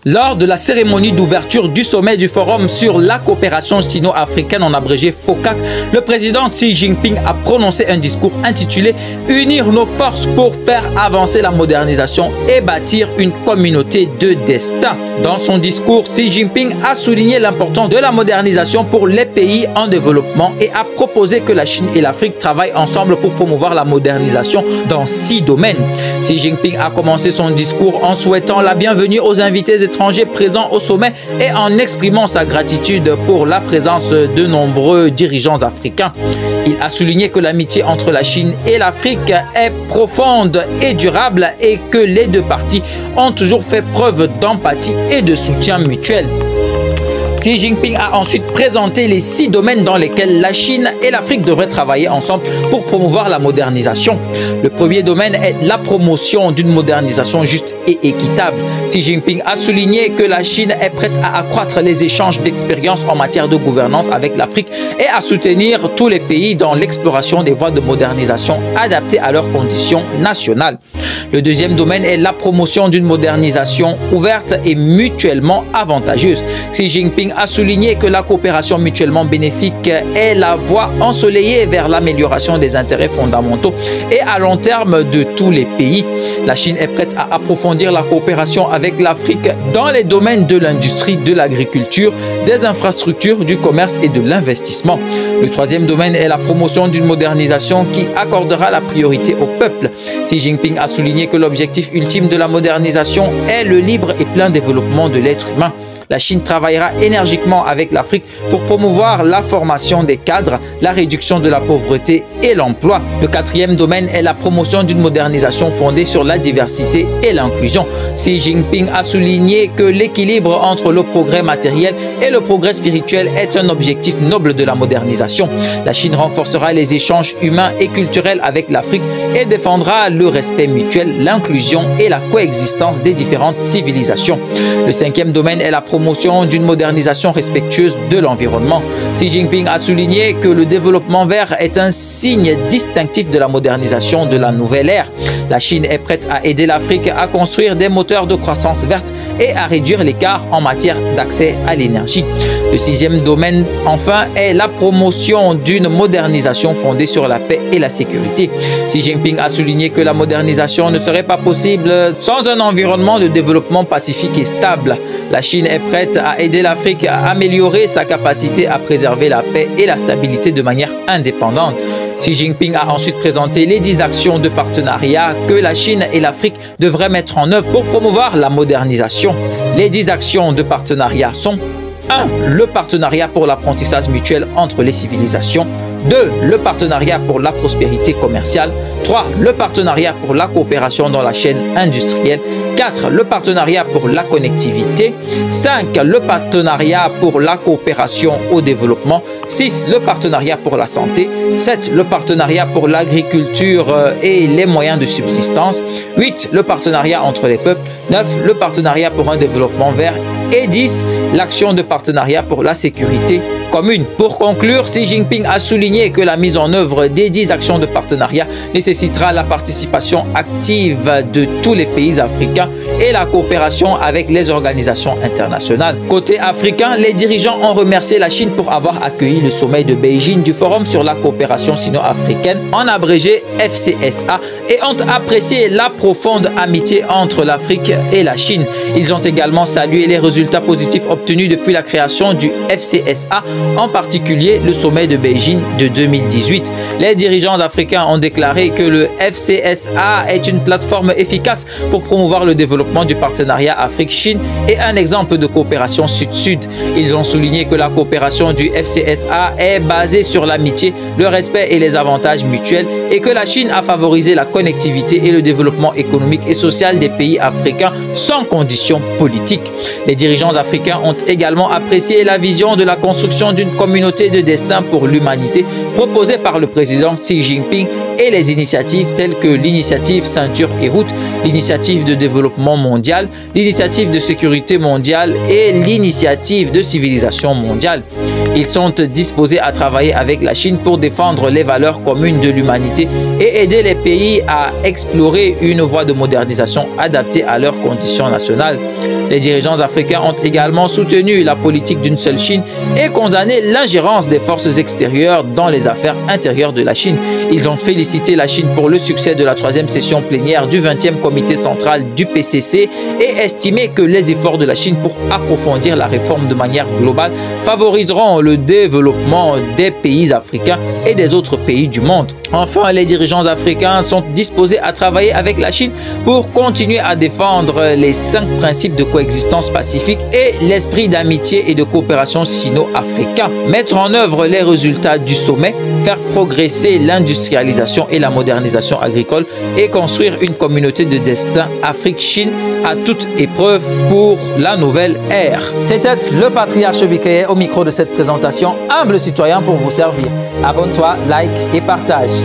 Lors de la cérémonie d'ouverture du sommet du Forum sur la coopération sino-africaine, en abrégé FOCAC, le président Xi Jinping a prononcé un discours intitulé « Unir nos forces pour faire avancer la modernisation et bâtir une communauté de destin ». Dans son discours, Xi Jinping a souligné l'importance de la modernisation pour les pays en développement et a proposé que la Chine et l'Afrique travaillent ensemble pour promouvoir la modernisation dans 6 domaines. Xi Jinping a commencé son discours en souhaitant la bienvenue aux invités étrangers présents au sommet et en exprimant sa gratitude pour la présence de nombreux dirigeants africains. Il a souligné que l'amitié entre la Chine et l'Afrique est profonde et durable et que les deux parties ont toujours fait preuve d'empathie et de soutien mutuel. Xi Jinping a ensuite présenté les 6 domaines dans lesquels la Chine et l'Afrique devraient travailler ensemble pour promouvoir la modernisation. Le premier domaine est la promotion d'une modernisation juste et équitable. Xi Jinping a souligné que la Chine est prête à accroître les échanges d'expériences en matière de gouvernance avec l'Afrique et à soutenir tous les pays dans l'exploration des voies de modernisation adaptées à leurs conditions nationales. Le deuxième domaine est la promotion d'une modernisation ouverte et mutuellement avantageuse. Xi Jinping a souligné que la coopération mutuellement bénéfique est la voie ensoleillée vers l'amélioration des intérêts fondamentaux et à long terme de tous les pays. La Chine est prête à approfondir la coopération avec l'Afrique dans les domaines de l'industrie, de l'agriculture, des infrastructures, du commerce et de l'investissement. Le troisième domaine est la promotion d'une modernisation qui accordera la priorité au peuple. Xi Jinping a souligné que l'objectif ultime de la modernisation est le libre et plein développement de l'être humain. La Chine travaillera énergiquement avec l'Afrique pour promouvoir la formation des cadres, la réduction de la pauvreté et l'emploi. Le quatrième domaine est la promotion d'une modernisation fondée sur la diversité et l'inclusion. Xi Jinping a souligné que l'équilibre entre le progrès matériel et le progrès spirituel est un objectif noble de la modernisation. La Chine renforcera les échanges humains et culturels avec l'Afrique et défendra le respect mutuel, l'inclusion et la coexistence des différentes civilisations. Le cinquième domaine est la promotion d'une modernisation respectueuse de l'environnement. Xi Jinping a souligné que le développement vert est un signe distinctif de la modernisation de la nouvelle ère. La Chine est prête à aider l'Afrique à construire des moteurs de croissance verte et à réduire l'écart en matière d'accès à l'énergie. Le sixième domaine, enfin, est la promotion d'une modernisation fondée sur la paix et la sécurité. Xi Jinping a souligné que la modernisation ne serait pas possible sans un environnement de développement pacifique et stable. La Chine est prête à aider l'Afrique à améliorer sa capacité à préserver la paix et la stabilité de manière indépendante. Xi Jinping a ensuite présenté les 10 actions de partenariat que la Chine et l'Afrique devraient mettre en œuvre pour promouvoir la modernisation. Les 10 actions de partenariat sont 1. Le partenariat pour l'apprentissage mutuel entre les civilisations. 2. Le partenariat pour la prospérité commerciale. 3. Le partenariat pour la coopération dans la chaîne industrielle. 4. Le partenariat pour la connectivité. 5. Le partenariat pour la coopération au développement. 6. Le partenariat pour la santé. 7. Le partenariat pour l'agriculture et les moyens de subsistance. 8. Le partenariat entre les peuples. 9. Le partenariat pour un développement vert. Et 10. L'action de partenariat pour la sécurité commune. Pour conclure, Xi Jinping a souligné que la mise en œuvre des 10 actions de partenariat nécessitera la participation active de tous les pays africains et la coopération avec les organisations internationales. Côté africain, les dirigeants ont remercié la Chine pour avoir accueilli le sommet de Beijing du Forum sur la coopération sino-africaine, en abrégé FCSA, et ont apprécié la profonde amitié entre l'Afrique et la Chine. Ils ont également salué les résultats positifs obtenus depuis la création du FCSA, en particulier le sommet de Beijing de 2018. Les dirigeants africains ont déclaré que le FCSA est une plateforme efficace pour promouvoir le développement du partenariat Afrique-Chine et un exemple de coopération sud-sud. Ils ont souligné que la coopération du FCSA est basée sur l'amitié, le respect et les avantages mutuels et que la Chine a favorisé la connectivité et le développement économique et social des pays africains sans conditions politiques. Les dirigeants africains ont également apprécié la vision de la construction d'une communauté de destin pour l'humanité proposée par le président Xi Jinping et les initiatives telles que l'initiative Ceinture et Route, l'initiative de développement mondial, l'initiative de sécurité mondiale et l'initiative de civilisation mondiale. Ils sont disposés à travailler avec la Chine pour défendre les valeurs communes de l'humanité et aider les pays à explorer une voie de modernisation adaptée à leurs conditions nationales. Les dirigeants africains ont également soutenu la politique d'une seule Chine et condamné l'ingérence des forces extérieures dans les affaires intérieures de la Chine. Ils ont félicité la Chine pour le succès de la 3e session plénière du 20e comité central du PCC et estimé que les efforts de la Chine pour approfondir la réforme de manière globale favoriseront le développement des pays africains et des autres pays du monde. Enfin, les dirigeants africains sont disposés à travailler avec la Chine pour continuer à défendre les 5 principes de coexistence pacifique et l'esprit d'amitié et de coopération sino-africain. Mettre en œuvre les résultats du sommet, faire progresser l'industrialisation et la modernisation agricole et construire une communauté de destin Afrique-Chine à toute épreuve pour la nouvelle ère. C'était le patriarche Bikeye au micro de cette présentation. Humble citoyen pour vous servir. Abonne-toi, like et partage.